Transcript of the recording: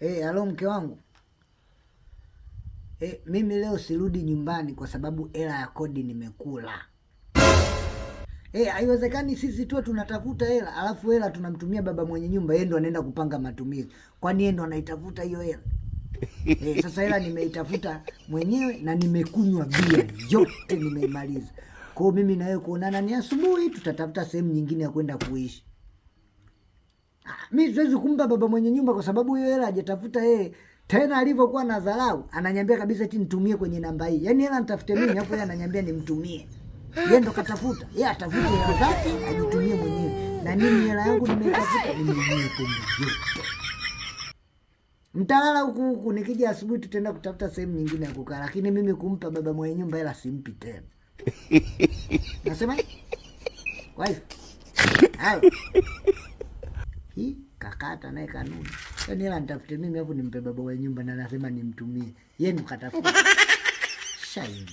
Halo mke wangu. Mimi leo sirudi nyumbani kwa sababu hela ya kodi nimekula. Haiwezekani sisi tu tunatafuta hela, alafu hela tunamtumia baba mwenye nyumba, yeye ndo anaenda kupanga matumizi. Kwani yeye ndo anaitafuta hiyo hela? Sasa hela nimeitafuta mwenyewe na nimekunywa bia yote nimeimaliza. Kwa hiyo mimi na wewe kuonana ni asubuhi, tutatafuta sehemu nyingine ya kwenda kuishi. Mimi siwezi kumpa baba mwenye nyumba kwa sababu hiyo hela hajatafuta yeye. Tena alivyokuwa na dharau, ananiambia kabisa eti nitumie kwenye namba hii. Yaani hela nitafute mimi, alafu yeye ananiambia nimtumie. Yeye ndo katafuta. Yeye atafute hela zake, ajitumie mwenyewe. Na mimi hela yangu nimeitafuta, nimenunua pombe yote. Mtalala huku nikija asubuhi tutaenda kutafuta sehemu nyingine ya kukaa, lakini mimi kumpa baba mwenye nyumba hela simpi tena. Nasema? Wife. Hayo. Hii kakata naye kanuni. Yaani hela nitafute mimi hapo nimpe baba wa nyumba na nasema nimtumie. Yeye ndo katafuta. Shai.